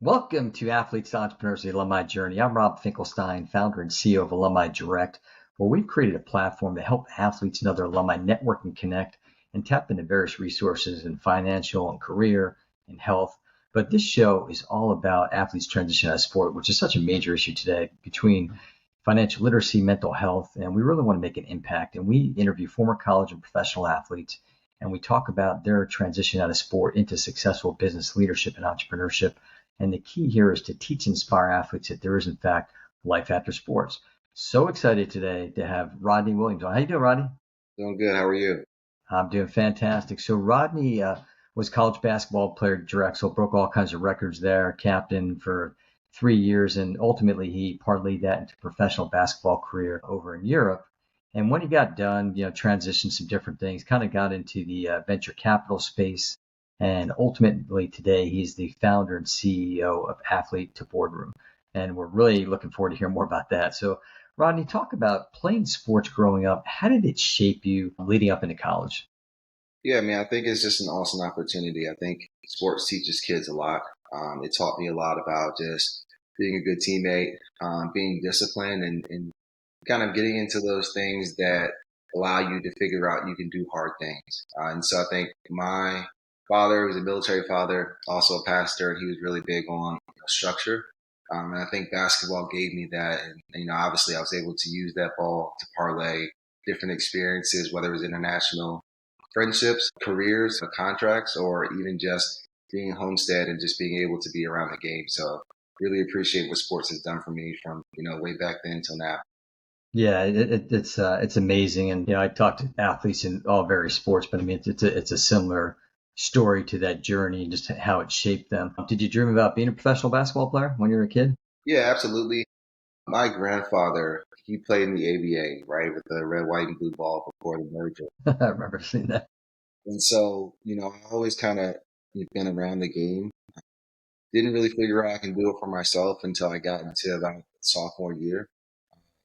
Welcome to Athletes, Entrepreneurs, the Alumni Journey. I'm Rob Finkelstein, founder and CEO of Alumni Direct, where we've created a platform to help athletes and other alumni network and connect and tap into various resources in financial and career and health. But this show is all about athletes transition out of sport, which is such a major issue today between financial literacy, mental health, and we really want to make an impact. And we interview former college and professional athletes, and we talk about their transition out of sport into successful business leadership and entrepreneurship. And the key here is to teach and inspire athletes that there is, in fact, life after sports. So excited today to have Rodney Williams on. How you doing, Rodney? Doing good. How are you? I'm doing fantastic. So Rodney was college basketball player at Drexel, broke all kinds of records there, captain for 3 years, and ultimately he parlayed that into a professional basketball career over in Europe. And when he got done, transitioned some different things, kind of got into the venture capital space. And ultimately today, he's the founder and CEO of Athlete to Boardroom. And we're really looking forward to hearing more about that. So, Rodney, talk about playing sports growing up. How did it shape you leading up into college? Yeah, I think it's just an awesome opportunity. I think sports teaches kids a lot. It taught me a lot about just being a good teammate, being disciplined, and kind of getting into those things that allow you to figure out you can do hard things. And so I think my father was a military father, also a pastor, and he was really big on structure. And I think basketball gave me that. And, obviously I was able to use that ball to parlay different experiences, whether it was international friendships, careers, contracts, or even just being homestead and just being able to be around the game. So really appreciate what sports has done for me from, way back then until now. Yeah, it's amazing, and I talk to athletes in all various sports, but I mean it's a similar story to that journey and just how it shaped them. Did you dream about being a professional basketball player when you were a kid? Yeah, absolutely. My grandfather, he played in the ABA, right, with the red, white, and blue ball before the merger. I remember seeing that. And so, I always kind of been around the game. Didn't really figure out I can do it for myself until I got into about sophomore year.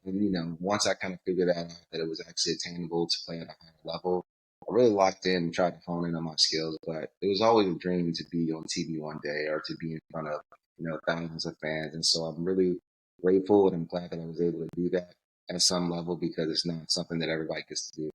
And, once I kind of figured out that it was actually attainable to play at a higher level, I really locked in and tried to hone in on my skills. But it was always a dream to be on TV one day or to be in front of, thousands of fans. And so I'm really grateful and I'm glad that I was able to do that at some level because it's not something that everybody gets to do.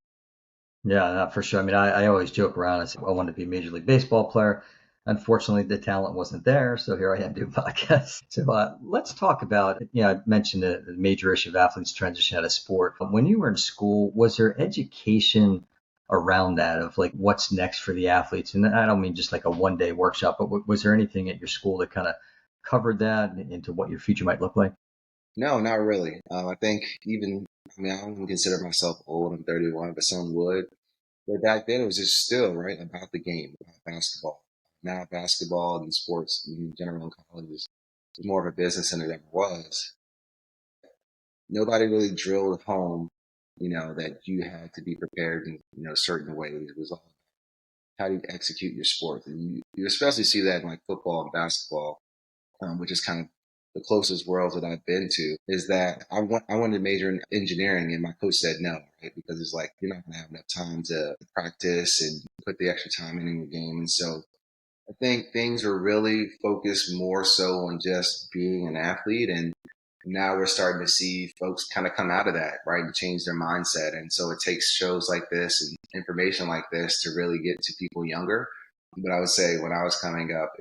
Yeah, not for sure. I mean, I always joke around. I say, well, I wanted to be a Major League Baseball player. Unfortunately, the talent wasn't there. So here I am doing podcasts. So let's talk about, I mentioned the major issue of athletes transition out of sport. When you were in school, was there education around that of like what's next for the athletes? And I don't mean just like a one-day workshop, but was there anything at your school that kind of covered that into what your future might look like? No, not really. I think I don't even consider myself old. I'm 31, but some would. But back then it was just still, right, about the game, about basketball. Now basketball and sports in general in college is more of a business than it ever was. Nobody really drilled home, that you had to be prepared in, certain ways. It was all how do you execute your sport. And you especially see that in like football and basketball, which is kind of the closest worlds that I've been to, is that I wanted to major in engineering and my coach said no, right? Because it's like, you're not going to have enough time to practice and put the extra time in your game. And so I think things are really focused more so on just being an athlete. And now we're starting to see folks kind of come out of that, right, and change their mindset. And so it takes shows like this and information like this to really get to people younger. But I would say when I was coming up,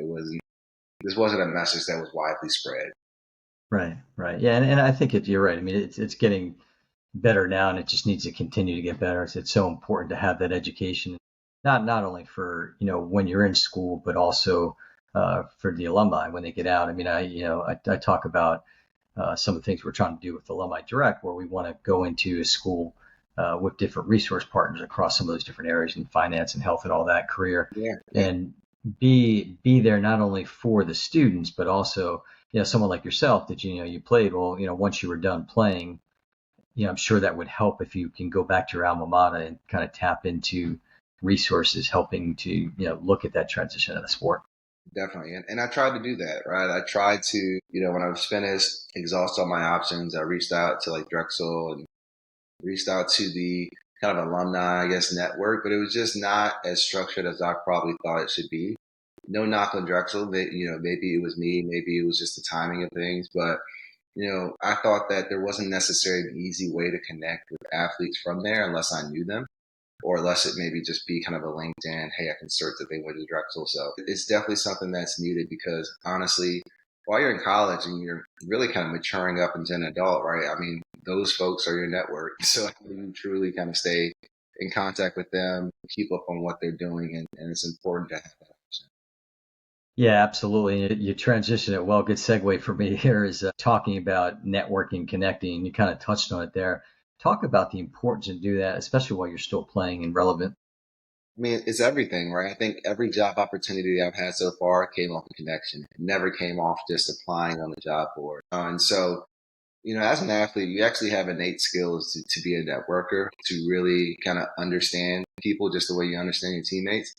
this wasn't a message that was widely spread. Right, right. Yeah, and I think you're right. I mean, it's getting better now, and it just needs to continue to get better. It's so important to have that education, not only for when you're in school, but also for the alumni when they get out. I mean, I talk about some of the things we're trying to do with Alumni Direct, where we want to go into a school with different resource partners across some of those different areas in finance and health and all that career, Yeah. and be there not only for the students, but also someone like yourself that you played well. Once you were done playing, I'm sure that would help if you can go back to your alma mater and kind of tap into resources helping to, look at that transition of the sport. Definitely. And I tried to do that, right? I tried to, when I was finished, exhaust all my options. I reached out to like Drexel and reached out to the kind of alumni, I guess, network, but it was just not as structured as I probably thought it should be. no knock on Drexel. Maybe it was me, maybe it was just the timing of things, but I thought that there wasn't necessarily an easy way to connect with athletes from there unless I knew them, or unless it maybe just be kind of a LinkedIn, hey, I can search that they went to Drexel. So it's definitely something that's needed because honestly, while you're in college and you're really kind of maturing up into an adult, right? I mean, those folks are your network. So how do you truly kind of stay in contact with them, keep up on what they're doing, and it's important to have that. Yeah, absolutely. You transition it well. Good segue for me here is talking about networking, connecting. You kind of touched on it there. Talk about the importance of do that, especially while you're still playing and relevant. I mean, it's everything, right? I think every job opportunity I've had so far came off a connection. It never came off just applying on the job board. And so, as an athlete, you actually have innate skills to be a networker, to really kind of understand people just the way you understand your teammates.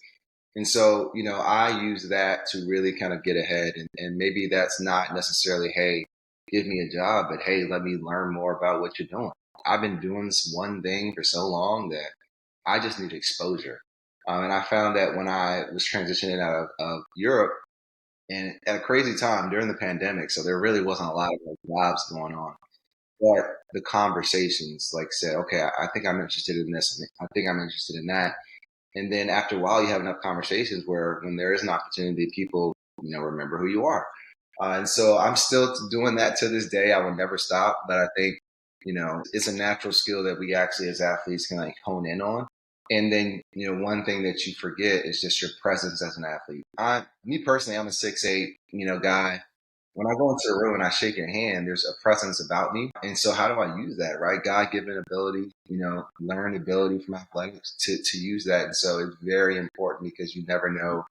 And so, I use that to really kind of get ahead. And maybe that's not necessarily, hey, give me a job, but hey, let me learn more about what you're doing. I've been doing this one thing for so long that I just need exposure. And I found that when I was transitioning out of Europe and at a crazy time during the pandemic, so there really wasn't a lot of jobs going on. But the conversations like said, okay, I think I'm interested in this. I think I'm interested in that. And then after a while, you have enough conversations where when there is an opportunity, people, remember who you are. And so I'm still doing that to this day. I will never stop. But I think, it's a natural skill that we actually as athletes can like hone in on. And then, one thing that you forget is just your presence as an athlete. Me personally, I'm a 6'8", guy. When I go into a room and I shake your hand, there's a presence about me. And so how do I use that, right? God-given ability, learned ability from athletics to use that. And so it's very important because you never know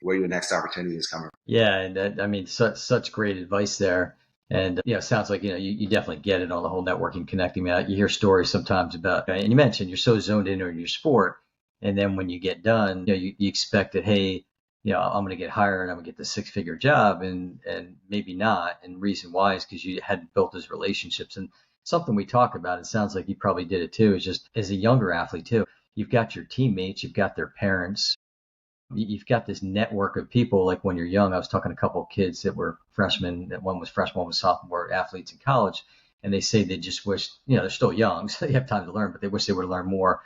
where your next opportunity is coming from. Yeah, and I mean, such great advice there. And it sounds like you definitely get it on the whole networking, connecting. You hear stories sometimes about, and you mentioned you're so zoned in on your sport, and then when you get done, you expect that, hey, I'm going to get hired, I'm going to get the six-figure job, and maybe not. And reason why is because you hadn't built those relationships. And something we talk about, it sounds like you probably did it too, is just as a younger athlete too, you've got your teammates, you've got their parents, you've got this network of people. Like when you're young, I was talking to a couple of kids that were freshmen, that one was freshman, one was sophomore athletes in college, and they say they just wish, they're still young, so they have time to learn, but they wish they would learn more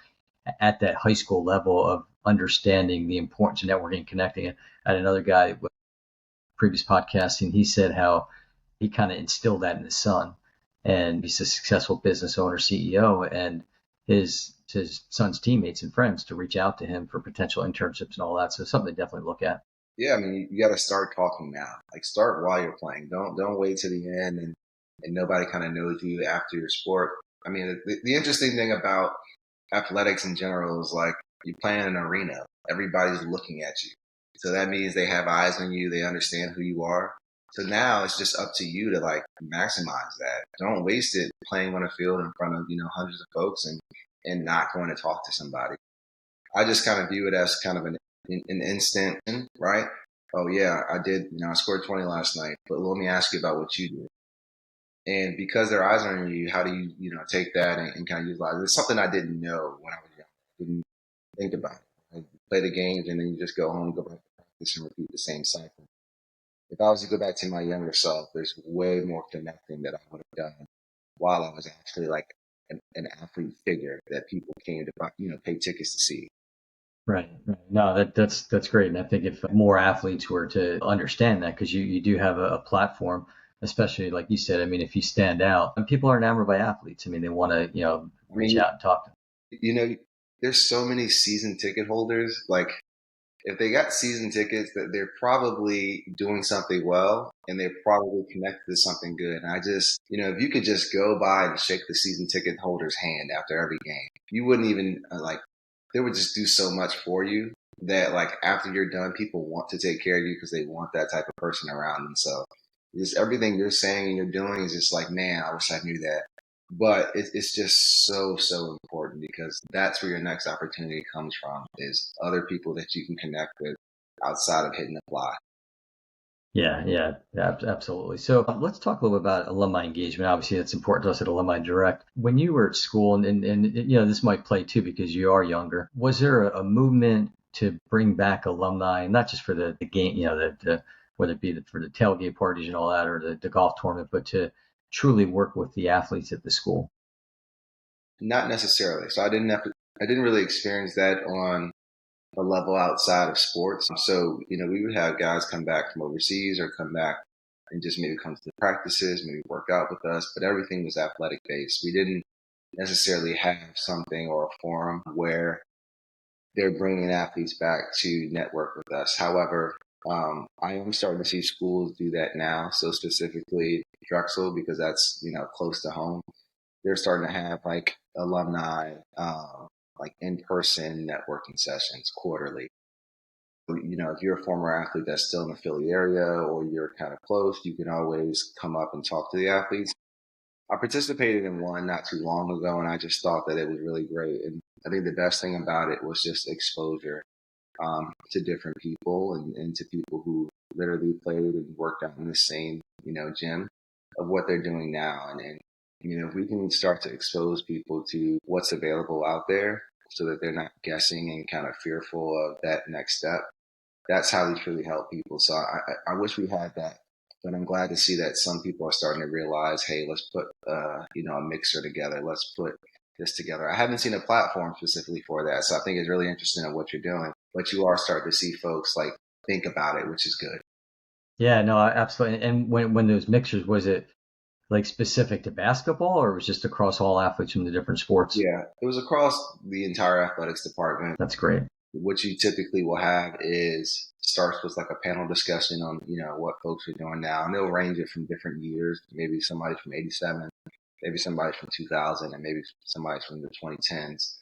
at that high school level of understanding the importance of networking and connecting. I had another guy with previous podcasting, he said how he kind of instilled that in his son, and he's a successful business owner, CEO, and his son's teammates and friends to reach out to him for potential internships and all that. So something to definitely look at. Yeah, I mean, you got to start talking now. Like start while you're playing. Don't wait to the end and nobody kind of knows you after your sport. I mean, the interesting thing about athletics in general is like you play in an arena. Everybody's looking at you. So that means they have eyes on you. They understand who you are. So now it's just up to you to like maximize that. Don't waste it playing on a field in front of, hundreds of folks and not going to talk to somebody. I just kind of view it as kind of an instant, right? Oh yeah, I did, I scored 20 last night, but let me ask you about what you did. And because their eyes are on you, how do you, take that and kind of utilize it? It's something I didn't know when I was young. I didn't think about it. I play the games and then you just go home, go back to practice and repeat the same cycle. If I was to go back to my younger self, there's way more connecting that I would have done while I was actually like an athlete figure that people came to, pay tickets to see. Right. No, that's great. And I think if more athletes were to understand that, because you do have a platform, especially like you said, I mean, if you stand out, and people are enamored by athletes. I mean, they want to, reach out and talk to them. There's so many season ticket holders. Like if they got season tickets, that they're probably doing something well and they're probably connected to something good. And I just, if you could just go by and shake the season ticket holder's hand after every game, you wouldn't even they would just do so much for you that like after you're done, people want to take care of you because they want that type of person around them. So just everything you're saying and you're doing is just like, man, I wish I knew that. But it's just so important because that's where your next opportunity comes from is other people that you can connect with outside of hitting the fly. Yeah, absolutely. So let's talk a little bit about alumni engagement. Obviously, that's important to us at Alumni Direct. When you were at school, and this might play too because you are younger, was there a movement to bring back alumni, not just for the game, whether it be for the tailgate parties and all that, or the golf tournament, but to truly work with the athletes at the school? Not necessarily. So I didn't really experience that on a level outside of sports. So, we would have guys come back from overseas or come back and just maybe come to the practices, maybe work out with us, but everything was athletic based. We didn't necessarily have something or a forum where they're bringing athletes back to network with us. However, I am starting to see schools do that now. So specifically Drexel, because that's, close to home. They're starting to have like alumni, like in-person networking sessions quarterly. If you're a former athlete that's still in the Philly area or you're kind of close, you can always come up and talk to the athletes. I participated in one not too long ago, and I just thought that it was really great. And I think the best thing about it was just exposure to different people and to people who literally played and worked out in the same, gym of what they're doing now. And if we can start to expose people to what's available out there so that they're not guessing and kind of fearful of that next step, that's how we truly help people. So I wish we had that, but I'm glad to see that some people are starting to realize, hey, let's put, a mixer together. Let's put this together. I haven't seen a platform specifically for that. So I think it's really interesting in what you're doing, but you are starting to see folks like think about it, which is good. Yeah, no, absolutely. And when those mixers, was it like specific to basketball, or was it just across all athletes from the different sports? Yeah, it was across the entire athletics department. That's great. What you typically will have is starts with like a panel discussion on, what folks are doing now. And they'll range it from different years, maybe somebody from 87, maybe somebody from 2000, and maybe somebody from the 2010s.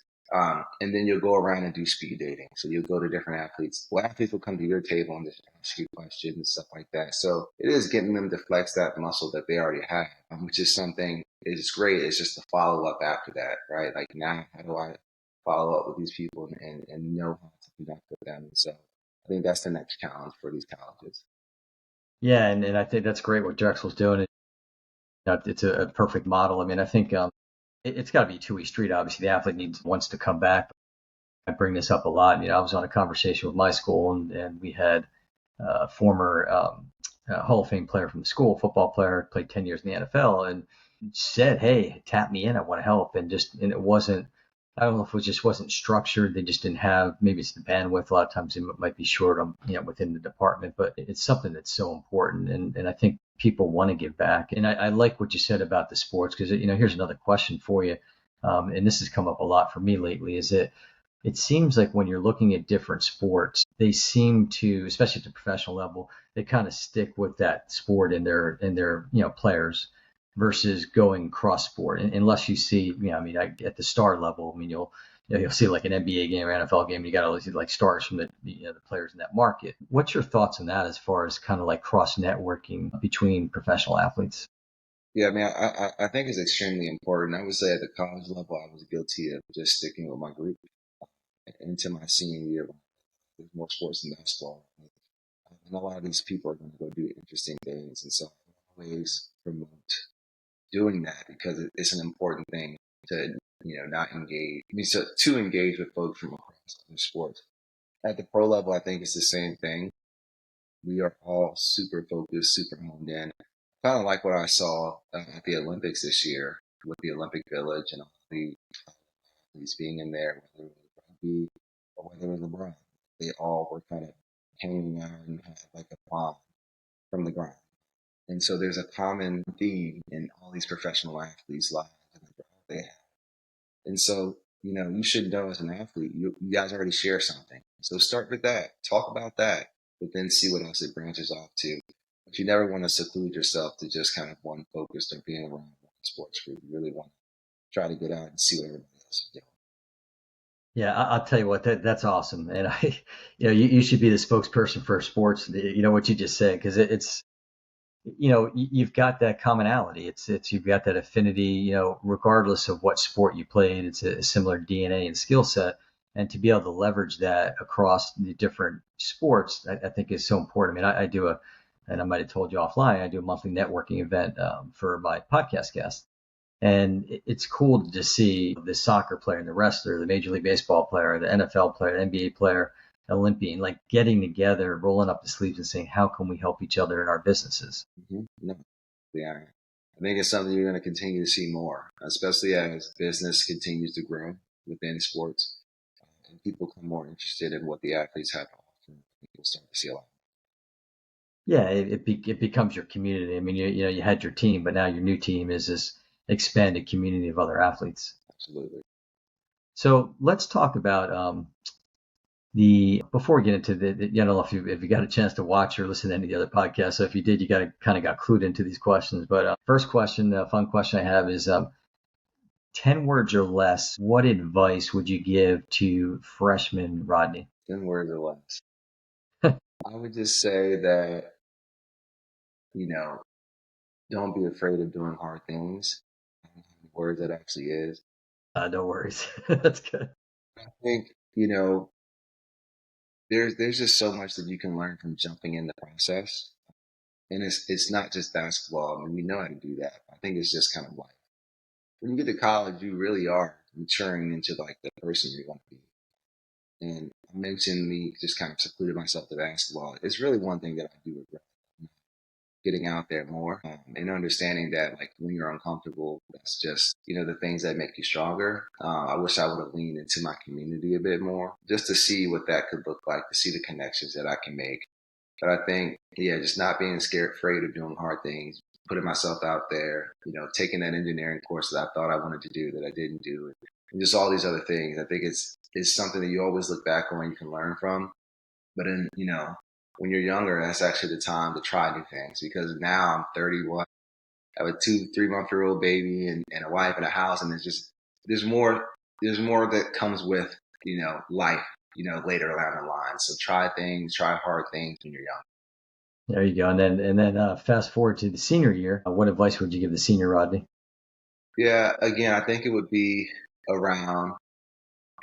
And then you'll go around and do speed dating. So you'll go to different athletes. Well, athletes will come to your table and just ask you questions and stuff like that. So it is getting them to flex that muscle that they already have, which is something is great. It's just the follow up after that, right? Like now, how do I follow up with these people and know how to connect with them? And so I think that's the next challenge for these colleges. Yeah, and I think that's great what Drexel's doing. It's a perfect model. I mean, I think it's got to be a two-way street. Obviously, the athlete wants to come back. I bring this up a lot. I was on a conversation with my school, and we had a former Hall of Fame player from the school, football player, played 10 years in the NFL, and said, "Hey, tap me in. I want to help." And it wasn't. I don't know if it just wasn't structured. They just didn't have. Maybe it's the bandwidth. A lot of times it might be short on within the department, but it's something that's so important. And I think people want to give back. And I like what you said about the sports, because here's another question for you, and this has come up a lot for me lately. Is it seems like when you're looking at different sports, they seem to, especially at the professional level, they kind of stick with that sport and their players versus going cross sport. And unless you see, at the star level, you'll see like an NBA game or NFL game, you got all these like stars from the players in that market. What's your thoughts on that as far as kind of like cross networking between professional athletes? Yeah, I think it's extremely important. I would say at the college level, I was guilty of just sticking with my group into my senior year. There's more sports than basketball. And a lot of these people are going to go do interesting things. And so I always promote doing that because it's an important thing to, not engage. To engage with folks from across other sports. At the pro level, I think it's the same thing. We are all super focused, super honed in. Kind of like what I saw at the Olympics this year with the Olympic Village and all the athletes being in there, whether it was rugby or whether it was LeBron. They all were kind of hanging out and had like a bond from the ground. And so there's a common theme in all these professional athletes' lives and the growth they have. And so, you should know as an athlete, you guys already share something. So start with that, talk about that, but then see what else it branches off to. But you never want to seclude yourself to just kind of one focused or being around one sports group. You really want to try to get out and see what everybody else is doing. Yeah, I'll tell you what, that's awesome. And you should be the spokesperson for sports. What you just said, because it's, you've got that commonality. It's you've got that affinity, regardless of what sport you played. It's a similar DNA and skill set. And to be able to leverage that across the different sports, I think is so important. I do and I might have told you offline, I do a monthly networking event for my podcast guests. And it's cool to see the soccer player and the wrestler, the Major League Baseball player, the NFL player, the NBA player, Olympian, like getting together, rolling up the sleeves and saying, how can we help each other in our businesses? No, yeah. I think it's something you're going to continue to see more, especially as business continues to grow within sports and people become more interested in what the athletes have to offer. You'll start to see a lot. Yeah, it becomes your community. I mean, you had your team, but now your new team is this expanded community of other athletes. Absolutely. So let's talk about the before we get into I don't know if you got a chance to watch or listen to any of the other podcasts. So if you did, you got clued into these questions. But first question, the fun question I have is 10 words or less. What advice would you give to freshman Rodney? 10 words or less. I would just say that, you know, don't be afraid of doing hard things. I don't know how many words that actually is. No worries. That's good. I think, there's just so much that you can learn from jumping in the process. And it's not just basketball. I mean, we know how to do that. I think it's just kind of life. When you get to college, you really are maturing into like the person you want to be. And I mentioned me just kind of secluded myself to basketball. It's really one thing that I do regret, getting out there more and understanding that like when you're uncomfortable, that's just, the things that make you stronger. I wish I would have leaned into my community a bit more just to see what that could look like, to see the connections that I can make. But I think, yeah, just not being scared, afraid of doing hard things, putting myself out there, taking that engineering course that I thought I wanted to do that I didn't do, and just all these other things. I think it's something that you always look back on and you can learn from. But when you're younger, that's actually the time to try new things because now I'm 31. I have a 3 month-old baby and a wife and a house, and there's more there's more that comes with life later down the line. So try things, try hard things when you're young. There you go. And then fast forward to the senior year. What advice would you give the senior Rodney? Yeah, again, I think it would be around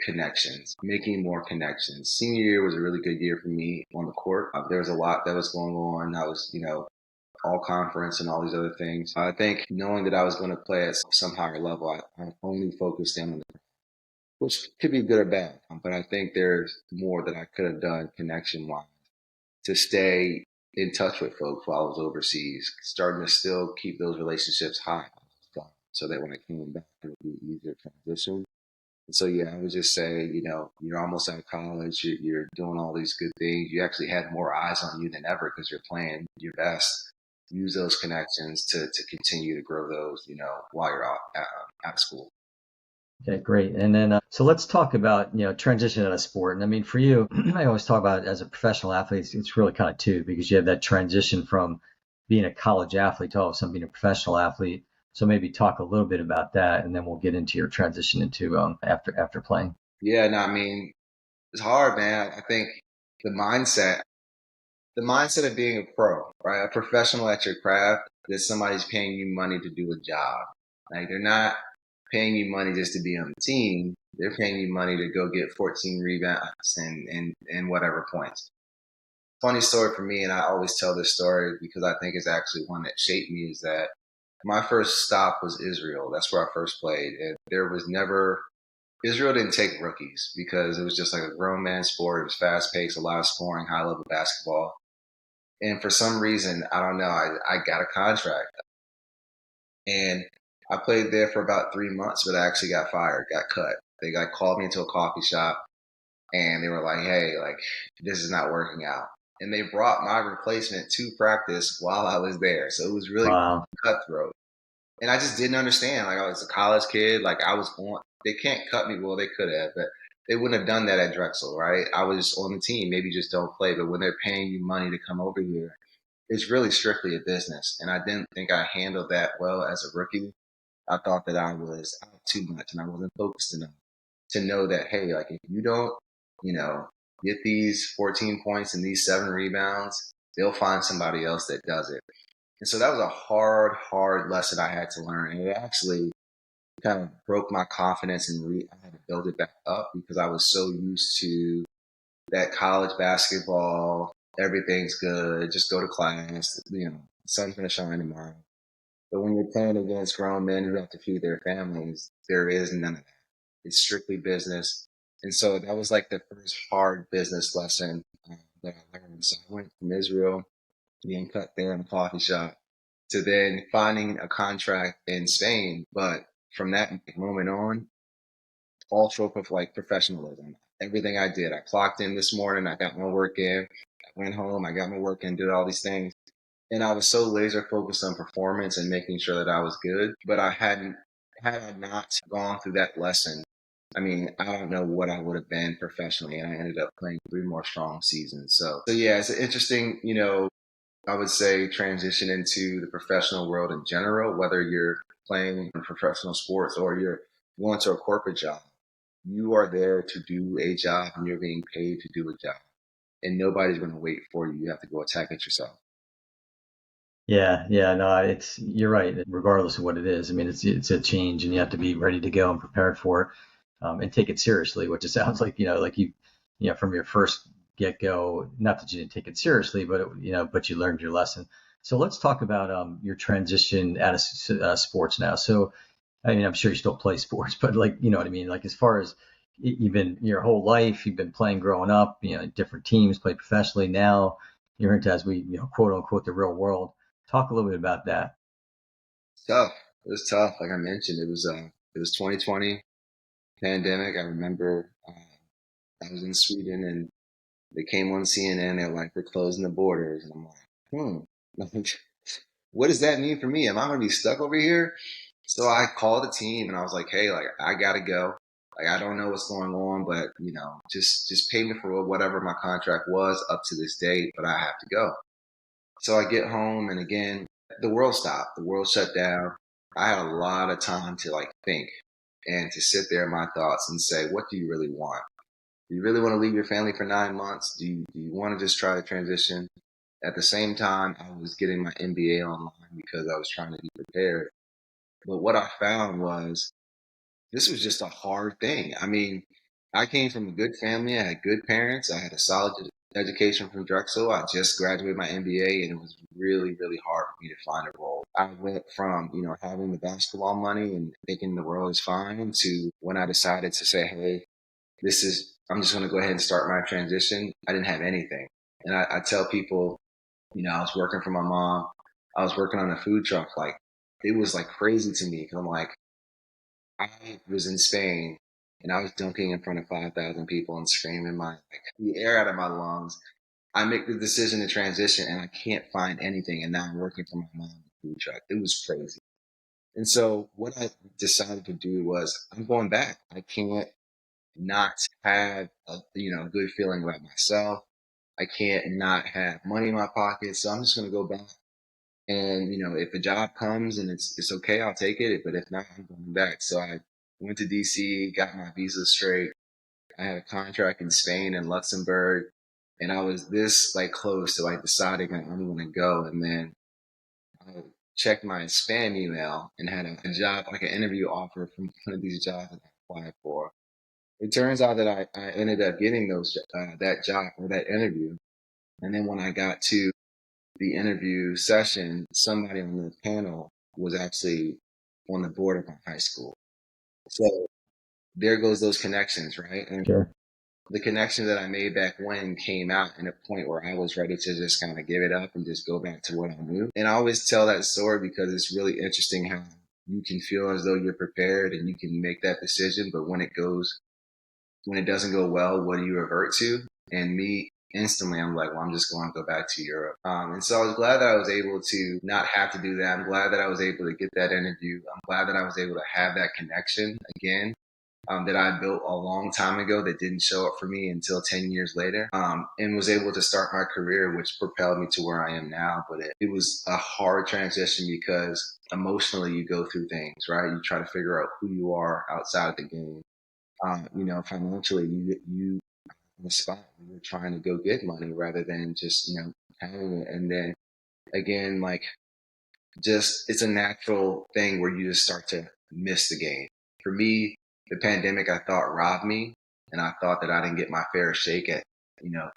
connections, making more connections. Senior year was a really good year for me on the court. There was a lot that was going on. I was, all conference and all these other things. I think knowing that I was going to play at some higher level, I only focused in on the, which could be good or bad. But I think there's more that I could have done connection wise to stay in touch with folks while I was overseas, starting to still keep those relationships high so that when I came back, it would be easier transition. And so, yeah, I would just say, you're almost out of college, you're doing all these good things. You actually had more eyes on you than ever because you're playing your best. Use those connections to continue to grow those, while you're out of school. Okay, great. And then, so let's talk about, transition out of sport. And I mean, for you, I always talk about as a professional athlete, it's really kind of two because you have that transition from being a college athlete to all of a sudden being a professional athlete. So maybe talk a little bit about that, and then we'll get into your transition into after playing. Yeah, no, I mean, it's hard, man. I think the mindset, the mindset of being a pro, right? A professional at your craft, that somebody's paying you money to do a job. Like they're not paying you money just to be on the team. They're paying you money to go get 14 rebounds and whatever points. Funny story for me, and I always tell this story because I think it's actually one that shaped me, is that my first stop was Israel. That's where I first played. And there was never, Israel didn't take rookies because it was just like a grown man sport. It was fast paced, a lot of scoring, high level basketball. And for some reason, I don't know, I got a contract. And I played there for about 3 months, but I actually got fired, got cut. They got called me into a coffee shop and they were like, hey, like, this is not working out. And they brought my replacement to practice while I was there. So it was really Wow. cutthroat. And I just didn't understand. Like I was a college kid, like I was on, they can't cut me. Well, they could have, but they wouldn't have done that at Drexel, right? I was on the team, maybe just don't play. But when they're paying you money to come over here, it's really strictly a business. And I didn't think I handled that well as a rookie. I thought that I was out too much and I wasn't focused enough to know that, hey, like if you don't, you know, get these 14 points and these 7 rebounds, they'll find somebody else that does it. And so that was a hard, hard lesson I had to learn. And it actually kind of broke my confidence and I had to build it back up because I was so used to that college basketball. Everything's good. Just go to class. The sun's going to shine tomorrow. But when you're playing against grown men who have to feed their families, there is none of that. It's strictly business. And so that was like the first hard business lesson that I learned. So I went from Israel, being cut there in a coffee shop, to then finding a contract in Spain. But from that moment on, all spoke of like professionalism. Everything I did, I clocked in this morning, I got my work in, I went home, I got my work in, did all these things. And I was so laser focused on performance and making sure that I was good. But had I not gone through that lesson, I mean, I don't know what I would have been professionally. And I ended up playing 3 more strong seasons. So yeah, it's an interesting, I would say transition into the professional world in general, whether you're playing in professional sports or you're going to a corporate job. You are there to do a job and you're being paid to do a job. And nobody's going to wait for you. You have to go attack it yourself. Yeah, yeah, no, you're right. Regardless of what it is, I mean, it's a change, and you have to be ready to go and prepared for it, and take it seriously. Which it sounds like, like from your first get go. Not that you didn't take it seriously, but but you learned your lesson. So let's talk about your transition out of sports now. So I mean, I'm sure you still play sports, but like, you know what I mean? Like as far as you've been your whole life, you've been playing growing up, different teams, played professionally. Now you're into, as we, quote unquote, the real world. Talk a little bit about that. Tough. It was tough. Like I mentioned, it was 2020 pandemic. I remember I was in Sweden and they came on CNN. They're like, "We're closing the borders," and I'm like, Like, what does that mean for me? Am I going to be stuck over here? So I called the team and I was like, "Hey, like I gotta go. Like I don't know what's going on, but just pay me for whatever my contract was up to this date, but I have to go." So I get home and again, the world stopped. The world shut down. I had a lot of time to like think and to sit there in my thoughts and say, what do you really want? Do you really want to leave your family for 9 months? Do you want to just try to transition? At the same time, I was getting my MBA online because I was trying to be prepared. But what I found was this was just a hard thing. I mean, I came from a good family. I had good parents. I had a solid education from Drexel. I just graduated my MBA, and it was really, really hard for me to find a role. I went from, having the basketball money and thinking the world is fine to when I decided to say, hey, I'm just going to go ahead and start my transition. I didn't have anything. And I tell people, I was working for my mom. I was working on a food truck. Like, it was like crazy to me because I'm like, I was in Spain and I was dunking in front of 5,000 people and screaming the air out of my lungs. I make the decision to transition and I can't find anything. And now I'm working for my mom's food truck. It was crazy. And so what I decided to do was I'm going back. I can't not have a good feeling about myself. I can't not have money in my pocket. So I'm just going to go back. And, if a job comes and it's okay, I'll take it. But if not, I'm going back. So I went to DC, got my visa straight. I had a contract in Spain and Luxembourg. And I was this like close to like deciding I'm going to go. And then I checked my spam email and had a job, like an interview offer from one of these jobs that I applied for. It turns out that I ended up getting that job or that interview. And then when I got to the interview session, somebody on the panel was actually on the board of my high school. So there goes those connections, right? And Sure. the connection that I made back when came out in a point where I was ready to just kind of give it up and just go back to what I knew. And I always tell that story because it's really interesting how you can feel as though you're prepared and you can make that decision, but when it doesn't go well, what do you revert to? And me, instantly, I'm like, well, I'm just going to go back to Europe. And so I was glad that I was able to not have to do that. I'm glad that I was able to get that interview. I'm glad that I was able to have that connection again. That I built a long time ago that didn't show up for me until 10 years later, and was able to start my career, which propelled me to where I am now. But it was a hard transition because emotionally you go through things, right? You try to figure out who you are outside of the game. Financially, you in a spot where you're trying to go get money rather than just, having it. And then again, like just, it's a natural thing where you just start to miss the game. For me, the pandemic, I thought robbed me and I thought that I didn't get my fair shake at,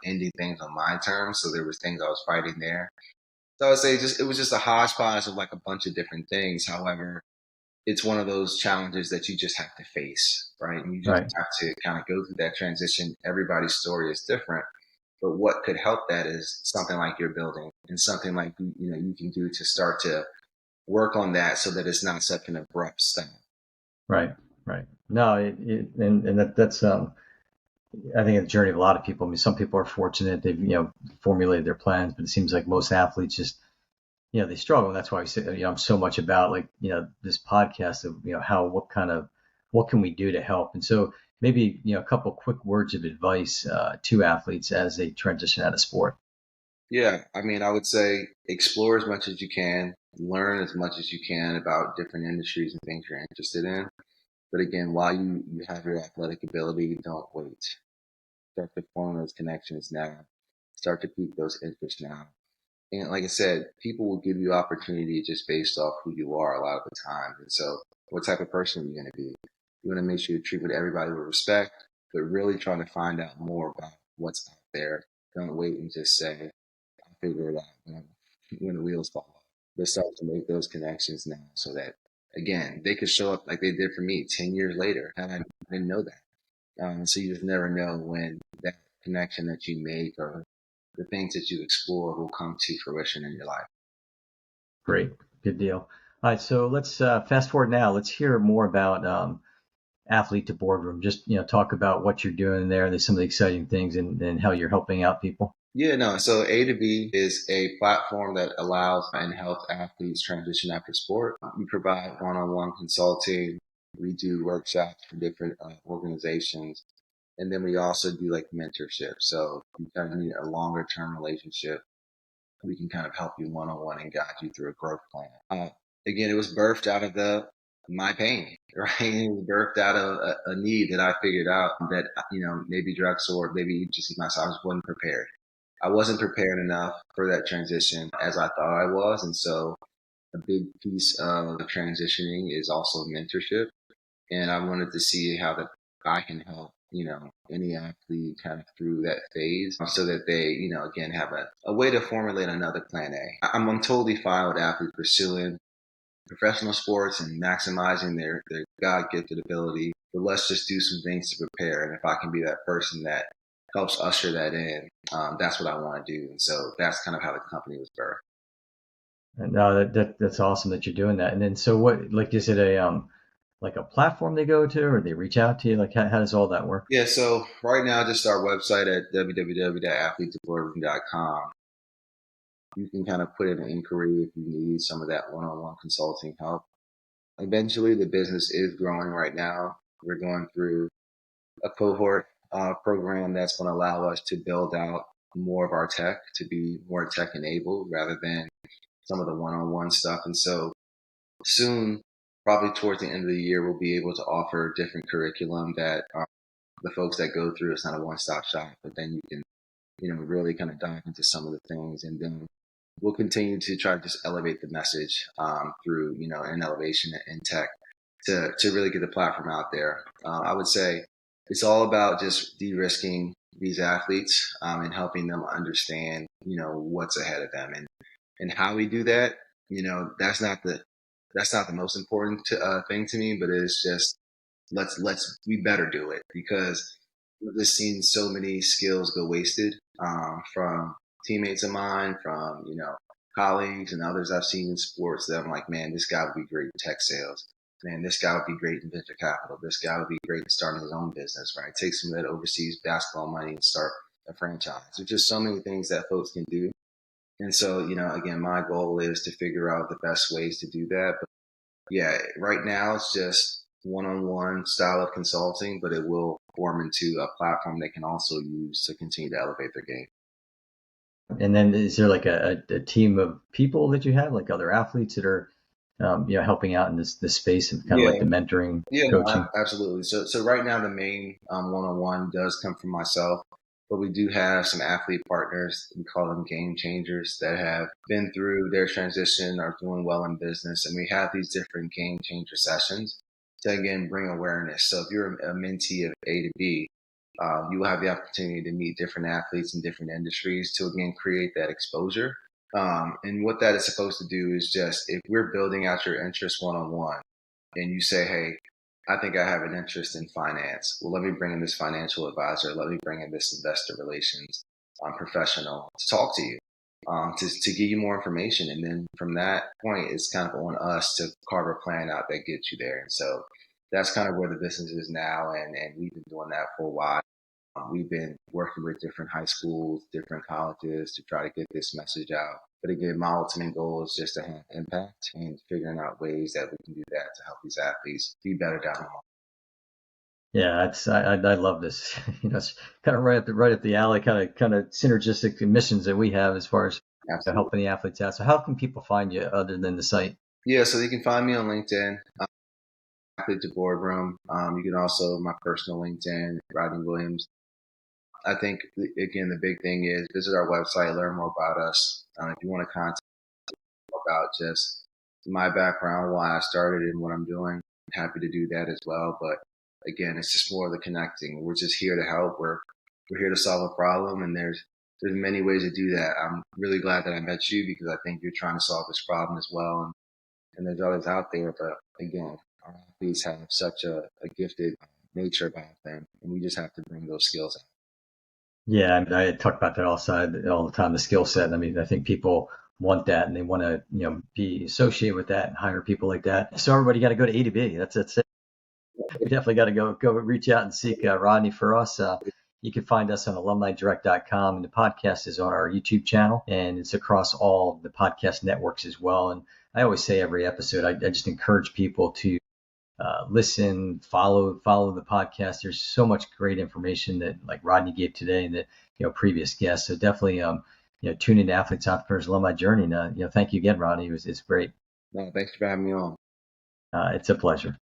ending things on my terms. So there was things I was fighting there. So I would say it was just a hodgepodge of like a bunch of different things. However, it's one of those challenges that you just have to face, right? And you just Right. have to kind of go through that transition. Everybody's story is different, but what could help that is something like you're building and something like, you can do to start to work on that so that it's not such an abrupt stop. Right. Right. No, and that's I think it's a journey of a lot of people. I mean, some people are fortunate; they've formulated their plans, but it seems like most athletes just they struggle. And that's why I say I'm so much about like this podcast of how what can we do to help. And so maybe a couple quick words of advice to athletes as they transition out of sport. Yeah, I mean, I would say explore as much as you can, learn as much as you can about different industries and things you're interested in. But again, while you have your athletic ability, don't wait. Start to form those connections now. Start to keep those interests now. And like I said, people will give you opportunity just based off who you are a lot of the time. And so, what type of person are you going to be? You want to make sure you treat everybody with respect, but really trying to find out more about what's out there. Don't wait and just say, I'll figure it out when the wheels fall off. But start to make those connections now so that, again, they could show up like they did for me 10 years later. And I didn't know that. So you just never know when that connection that you make or the things that you explore will come to fruition in your life. Great, good deal. All right, so let's fast forward now. Let's hear more about athlete to boardroom. Just talk about what you're doing there. There's some of the exciting things and how you're helping out people. Yeah, no. So A to B is a platform that allows and helps athletes transition after sport. We provide one-on-one consulting. We do workshops for different organizations. And then we also do like mentorship. So you kind of need a longer term relationship. We can kind of help you one-on-one and guide you through a growth plan. Again, it was birthed out of my pain, right? It was birthed out of a need that I figured out that, maybe drugs or maybe just myself, I just wasn't prepared. I wasn't prepared enough for that transition as I thought I was. And so a big piece of transitioning is also mentorship. And I wanted to see how that I can help, any athlete kind of through that phase so that they, again, have a way to formulate another plan A. I'm totally fine with athletes pursuing professional sports and maximizing their God gifted ability. But let's just do some things to prepare. And if I can be that person that helps usher that in, that's what I want to do. And so that's kind of how the company was birthed. And that's awesome that you're doing that. And then so what like is it like a platform they go to or they reach out to you? Like how does all that work? Yeah, so right now, just our website at www.athletetoboardroom.com. You can kind of put in an inquiry if you need some of that one-on-one consulting help. Eventually, the business is growing right now. We're going through a cohort program that's going to allow us to build out more of our tech to be more tech enabled rather than some of the one-on-one stuff. And so soon, probably towards the end of the year, we'll be able to offer different curriculum that the folks that go through. It's not a one-stop shop, but then you can, really kind of dive into some of the things, and then we'll continue to try to just elevate the message through, an elevation in tech to really get the platform out there. I would say it's all about just de-risking these athletes and helping them understand, what's ahead of them and how we do that. That's not the most important thing to me, but it's just we better do it because I've just seen so many skills go wasted from teammates of mine, from colleagues and others I've seen in sports that I'm like, man, this guy would be great in tech sales. Man, this guy would be great in venture capital. This guy would be great in starting his own business, right? Take some of that overseas basketball money and start a franchise. There's just so many things that folks can do. And so, again, my goal is to figure out the best ways to do that. But yeah, right now it's just one-on-one style of consulting, but it will form into a platform they can also use to continue to elevate their game. And then is there like a team of people that you have, like other athletes that are helping out in this space of kind of like the mentoring, Yeah, coaching? no, absolutely. So right now the main one-on-one does come from myself, but we do have some athlete partners. We call them game changers that have been through their transition, are doing well in business, and we have these different game changer sessions to again bring awareness. So if you're a mentee of A to B, you will have the opportunity to meet different athletes in different industries to again create that exposure. And what that is supposed to do is just if we're building out your interest one-on-one, and you say, hey, I think I have an interest in finance. Well, let me bring in this financial advisor. Let me bring in this investor relations professional to talk to you, to give you more information. And then from that point, it's kind of on us to carve a plan out that gets you there. And so that's kind of where the business is now. And we've been doing that for a while. We've been working with different high schools, different colleges to try to get this message out. But again, my ultimate goal is just to have impact and figuring out ways that we can do that to help these athletes be better down the line. Yeah, I love this. It's kind of right up the alley, kind of synergistic missions that we have as far as Absolutely. helping the athletes out. So how can people find you other than the site? Yeah, so you can find me on LinkedIn, athlete to Boardroom. You can also my personal LinkedIn, Rodney Williams. I think again the big thing is visit our website, learn more about us. If you want to contact about just my background, why I started and what I'm doing, I'm happy to do that as well. But again, it's just more of the connecting. We're just here to help. We're here to solve a problem, and there's many ways to do that. I'm really glad that I met you because I think you're trying to solve this problem as well. And there's others out there, but again, our athletes have such a gifted nature about them, and we just have to bring those skills out. Yeah, I talk about that all the time, the skill set. I mean, I think people want that and they want to, be associated with that and hire people like that. So everybody got to go to A to B. That's it. We definitely got to go reach out and seek Rodney. For us. You can find us on alumnidirect.com, and the podcast is on our YouTube channel, and it's across all the podcast networks as well. And I always say every episode, I just encourage people to listen, follow the podcast. There's so much great information that like Rodney gave today and that previous guests. So definitely tune into Athletes, Entrepreneurs, Alumni Journey. And thank you again, Rodney. It's great. No, thanks for having me on. It's a pleasure.